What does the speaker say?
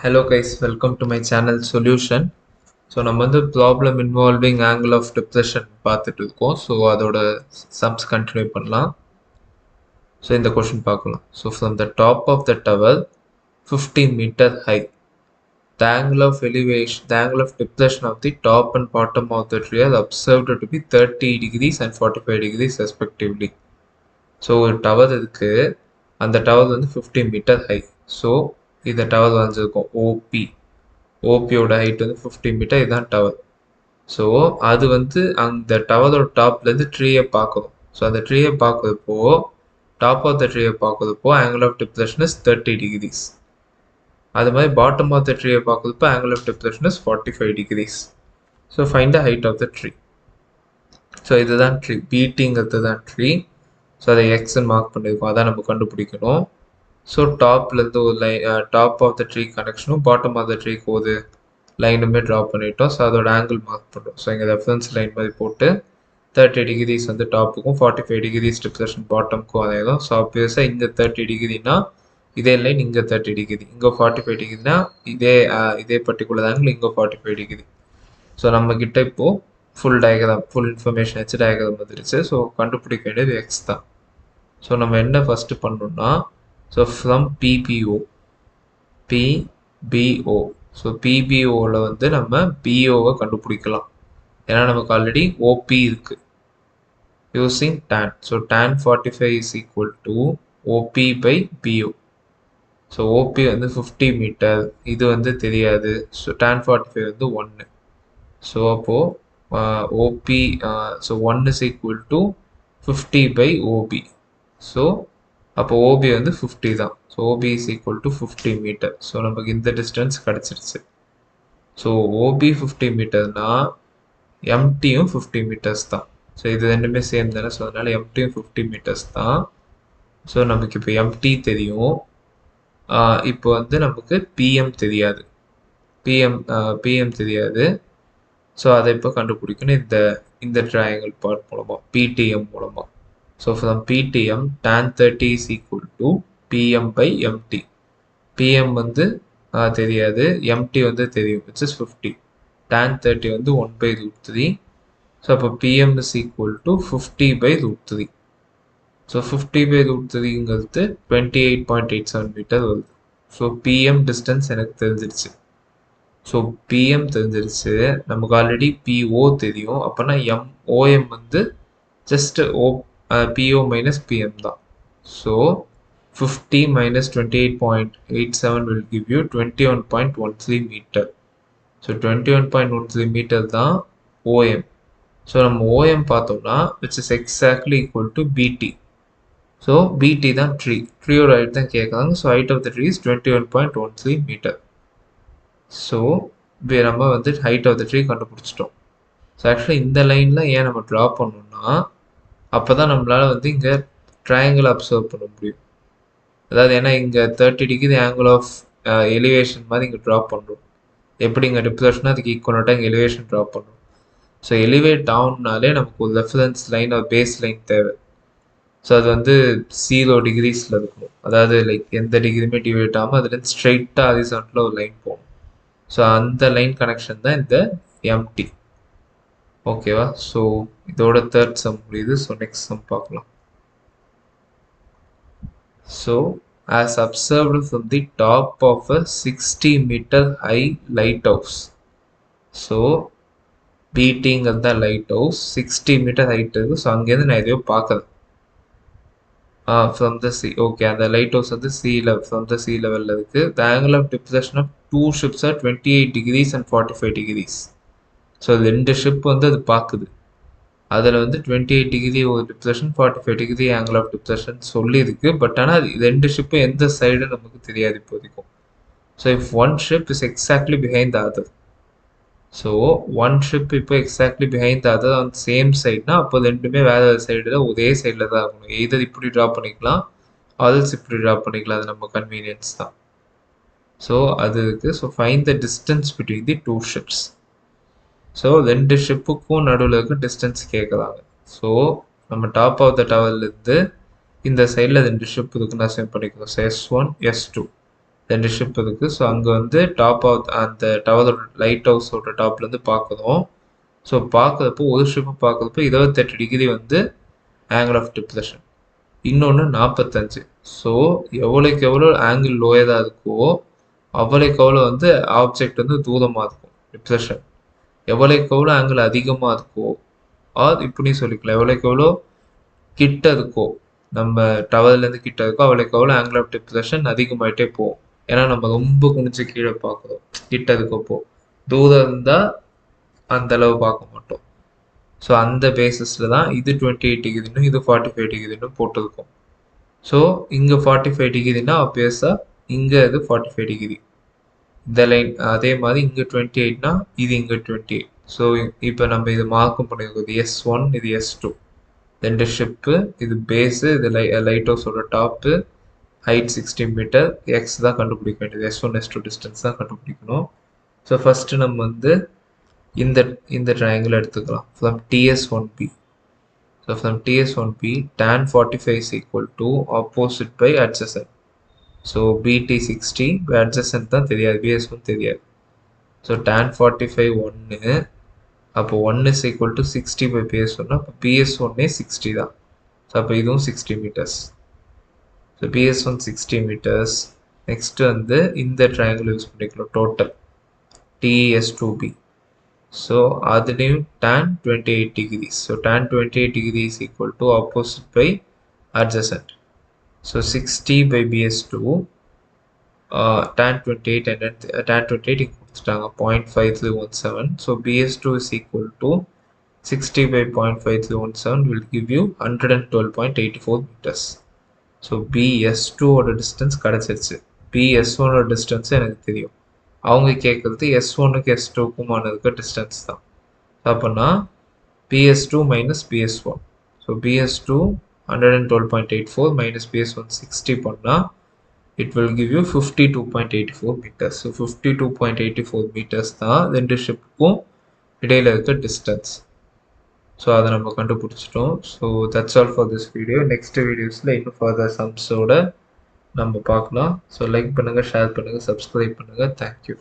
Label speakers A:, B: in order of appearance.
A: Hello guys, welcome to my channel Solution. So நம்ம வந்து problem involving angle of depression பார்த்துட்டு இருக்கோம். So அதோட சம்ஸ் கண்டினியூ பண்ணலாம். ஸோ இந்த கொஷின் பார்க்கலாம். So from the top of the tower 50 metre high, the angle of elevation, the angle of depression of the top and bottom of the tree are observed to be 30 degrees and 45 degrees respectively. So ஒரு tower இருக்கு, அந்த tower வந்து 50 metre high. So இந்த tower வரைஞ்சிருக்கோம் OP. ஓபியோட height வந்து 50 metre, இதுதான் tower. So அது வந்து அந்த டவரோட டாப்லேருந்து ட்ரீயை பார்க்குறோம். ஸோ அந்த ட்ரீயை பார்க்குறப்போ, டாப் ஆஃப் த ட்ரீயை பார்க்குறப்போ angle of depression is 30 degrees. அது மாதிரி பாட்டம் ஆஃப் த ட்ரீயை பார்க்குறப்போ angle of depression is 45 degrees. So find the height of the tree. So இதுதான் ட்ரீ, பிடிங்கிறது தான் ட்ரீ. ஸோ அதை எக்ஸ்ன்னு மார்க் பண்ணியிருக்கோம், அதான் நம்ம கண்டுபிடிக்கணும். ஸோ டாப்லேருந்து ஒரு line, top of the tree கனெக்ஷனும் பாட்டம் ஆஃப் த ட்ரீக்கு ஒரு லைனுமே ட்ரா பண்ணிட்டோம். ஸோ அதோட ஆங்கிள் மார்க் பண்ணுறோம். ஸோ இங்கே ரெஃபரன்ஸ் லைன் மாதிரி போட்டு 30 டிகிரிஸ் வந்து டாப்புக்கும் 45 டிகிரிஸ் டிப்ரெஷன் பாட்டமுக்கும் அதேதான். ஸோ ஆப்வியஸாக இங்கே 30 டிகிரினா இதே லைன் இங்கே 30 டிகிரி, இங்கே 45 டிகிரினா இதே பர்டிகுலர் ஆங்கிள் இங்கே 45 டிகிரி. ஸோ நம்மக்கிட்ட இப்போது ஃபுல் டயக்ராம், ஃபுல் இன்ஃபர்மேஷன் வச்சு டயக்ராம் வந்துருச்சு. ஸோ கண்டுபிடிக்க வேண்டியது எக்ஸ் தான். ஸோ நம்ம என்ன ஃபஸ்ட்டு பண்ணணும்னா, ஸோ ஃப்ரம் பிபிஓ, ஸோ பிபிஓவில் வந்து நம்ம பிஓவை கண்டுபிடிக்கலாம். ஏன்னா நமக்கு ஆல்ரெடி ஓபி இருக்கு. Using tan, so tan 45 is equal to OB by BO. So OB வந்து 50 மீட்டர், இது வந்து தெரியாது. ஸோ டேன் 45 வந்து 1. ஸோ அப்போது OB, so 1 is equal to 50 by OB. So அப்போ ஓபி வந்து 50 தான். So OB is equal to 50 metre. So நமக்கு இந்த டிஸ்டன்ஸ் கிடச்சிருச்சு. ஸோ ஓபி 50 மீட்டர்னா எம்டியும் 50 மீட்டர்ஸ் தான். ஸோ இது ரெண்டுமே சேம் தானே. ஸோ அதனால எம்டியும் 50 மீட்டர்ஸ் தான். ஸோ நமக்கு இப்போ எம்டி தெரியும். இப்போ வந்து நமக்கு பிஎம் தெரியாது. பிஎம் தெரியாது. ஸோ அதை இப்போ கண்டுபிடிக்கணும் இந்த ட்ரையாங்கிள் பார்ட் மூலமாக, பிடிஎம் மூலமாக. So from PTM, tan 30 is equal to PM by MT. PM வந்து தெரியாது, MT வந்து தெரியும், which is 50. Tan 30 வந்து 1 by root 3. So அப்போ PM is equal to 50 by root 3. So 50 by root 3ங்கிறது 28.87 metre வருது. ஸோ PM distance எனக்கு தெரிஞ்சிருச்சு. So PM தெரிஞ்சிருச்சு, நமக்கு ஆல்ரெடி PO தெரியும். அப்போனா OM வந்து ஜஸ்ட் PO minus PM தான். So 50 minus 28.87 will give you 21.13 meter. So 21.13 meter தான் OM. So நம்ம OM பார்த்தோம்னா which is exactly equal to BT. So BT தான் ட்ரீயோட ஹைட் தான் கேட்குறாங்க. So height of the tree is 21.13 metre. So நம்ம வந்து height of the tree கண்டுபிடிச்சிட்டோம். So actually இந்த லைனில் ஏன் நம்ம ட்ரா பண்ணோம்னா, அப்போ தான் நம்மளால் வந்து இங்கே ட்ரையாங்கிள் அப்சர்வ் பண்ண முடியும். அதாவது ஏன்னா இங்கே 30 டிகிரி ஆங்கிள் ஆஃப் எலிவேஷன் மாதிரி இங்கே ட்ரா பண்ணுறோம். எப்படி இங்கே டிப்ரெஷனாக அதுக்கு ஈக்குவலாக இங்கே எலிவேஷன் ட்ரா பண்ணுறோம். ஸோ எலிவேட் டவுன்னாலே நமக்கு ஒரு ரெஃபரன்ஸ் லைன், ஒரு பேஸ் லைன் தேவை. ஸோ அது வந்து 0 டிகிரிஸில் இருக்கணும். அதாவது லைக் எந்த டிகிரியுமே டிவைட் ஆகாமல் அதுலேருந்து ஸ்ட்ரைட்டாக ஹரிசான்டலாக ஒரு லைன் போகணும். ஸோ அந்த லைன் கனெக்ஷன் தான் இந்த எம்டி. ஓகேவா? ஸோ இதோட தேர்ட் சம் முடியுது. ஸோ நெக்ஸ்ட் சம் பார்க்கலாம். So as observed from the top of a 60 meter high lighthouse. So பீட்டிங்கிறது தான் லைட் ஹவுஸ், 60 மீட்டர் ஹைட் இருக்குது. ஸோ அங்கேருந்து நான் எதையோ பார்க்குறேன் ஃப்ரம் த சி. ஓகே, அந்த லைட் ஹவுஸ் வந்து ஃப்ரம் த சி லெவலில் இருக்குது. The angle of depression of 2 ships are 28 degrees and 45 degrees. So 2 ship வந்து அது பார்க்குது. அதில் வந்து 28 டிகிரி ஒரு depression, 45 degree angle of depression சொல்லியிருக்கு. பட் ஆனால் 2 ஷிப்பு எந்த சைடு நமக்கு தெரியாது இப்போதைக்கும். So if one ship is exactly behind the other, so one ship இப்போ exactly behind the other on same சைட்னா அப்போ ரெண்டுமே வேறு சைடில் ஒரே சைடில் தான் இருக்கணும். எதர் இப்படி ட்ரா பண்ணிக்கலாம், ஆல்ஸ் இப்படி ட்ரா பண்ணிக்கலாம். அது நம்ம கன்வீனியன்ஸ் தான். ஸோ அது இருக்குது. So find the distance between the 2 ships. So 2 ஷிப்புக்கும் நடுவில் இருக்க டிஸ்டன்ஸ் கேட்குறாங்க. ஸோ நம்ம டாப் ஆஃப் த டவர்லேருந்து இந்த சைடில் 2 ஷிப் இருக்குன்னு அசைன் பண்ணிக்கிறோம். So S1 S2. ரெண்டு ஷிப் இருக்கு. ஸோ அங்கே வந்து டாப் ஆஃப் அந்த டவரோட லைட் ஹவுஸோட டாப்லேருந்து பார்க்குறோம். ஸோ பார்க்குறப்போ ஒரு ஷிப்பு பார்க்குறப்போ 28 டிகிரி வந்து ஆங்கிள் ஆஃப் டிப்ரெஷன், இன்னொன்று 45. ஸோ எவ்வளோக்கு எவ்வளோ ஆங்கிள் லோயராக இருக்கோ அவ்வளோக்கு எவ்வளோ வந்து ஆப்ஜெக்ட் வந்து தூரமாக இருக்கும் டிப்ரெஷன். எவ்வளோக்கு எவ்வளோ ஆங்கிள் அதிகமாக இருக்கோ ஆர் இப்படி சொல்லிக்கலாம், எவ்வளோக்கு எவ்வளோ கிட்ட இருக்கோ நம்ம டவர்லேருந்து கிட்ட இருக்கோ அவ்வளோக்கு எவ்வளோ ஆங்கிள் ஆஃப் டிப்ரெஷன் அதிகமாகிட்டே போகும். ஏன்னா நம்ம ரொம்ப குனிச்சு கீழே பார்க்குறோம் கிட்ட இருக்கப்போ. தூரம் இருந்தால் அந்த அளவு பார்க்க மாட்டோம். ஸோ அந்த பேசிஸில் தான் இது 28 டிகிரின்னு இது 45 டிகிரின்னு போட்டிருக்கோம். ஸோ இங்கே 45 டிகிரினா ஆப்வியஸாக இங்கே இது 45 டிகிரி. இந்த லைன் அதே மாதிரி இங்கே 28னா இது இங்கே 28. ஸோ இப்போ நம்ம இது மார்க்கும் பண்ணியிருக்கோம். இது S1, இது S2. ரெண்டு ஷிப்பு, இது பேஸு, இது லைட் ஹவுஸோட டாப்பு, ஹைட் 60 மீட்டர், எக்ஸ் தான் கண்டுபிடிக்க வேண்டியது. S1 S2 டிஸ்டன்ஸ் தான் கண்டுபிடிக்கணும். ஸோ ஃபஸ்ட்டு நம்ம வந்து இந்த ட்ரையாங்கிள் எடுத்துக்கலாம். From TS1B. So from TS1B tan 45 is equal to opposite by adjacent. So BT 60, adjacent தான் தெரியாது, BS1 தெரியாது. ஸோ tan 45 1, அப்போ 1 is equal to 60 by BS1, அப்போ BS1 60 தான். ஸோ அப்போ இதுவும் 60 meters. So BS1 60 meters. Next வந்து இந்த ட்ரையாங்கிள் யூஸ் பண்ணிக்கலாம் டோட்டல் TS2B. ஸோ அதுலேயும் tan 28 degrees. So tan 28 degrees is equal to opposite by adjacent. So 60 by BS2, tan 28 and then tan 28 இங்கே கொடுத்துட்டாங்க 0.5317. So BS2 is equal to 60 by 0.5317 will give you 112.84 meters. So BS2ஓட distance கிடச்சிருச்சு. BS1ஓட distance எனக்கு தெரியும். அவங்க கேட்குறது S1க்கு S2க்குமான இருக்க டிஸ்டன்ஸ் தான். அப்போனா BS2 minus BS1. So BS2 112.84 minus BS1 60 பண்ணால் it will give you 52.84 meters. So 52.84 meters தான் ரெண்டு ஷிப்புக்கும் இடையில் இருக்க டிஸ்டன்ஸ். ஸோ அதை நம்ம கண்டுபிடிச்சிட்டோம். So that's all for this video. Next வீடியோஸில் இன்னும் ஃபர்தர் சம்ஸோட நம்ம பார்க்கலாம். ஸோ லைக் பண்ணுங்கள், ஷேர் பண்ணுங்கள், சப்ஸ்கிரைப் பண்ணுங்கள். தேங்க்யூ.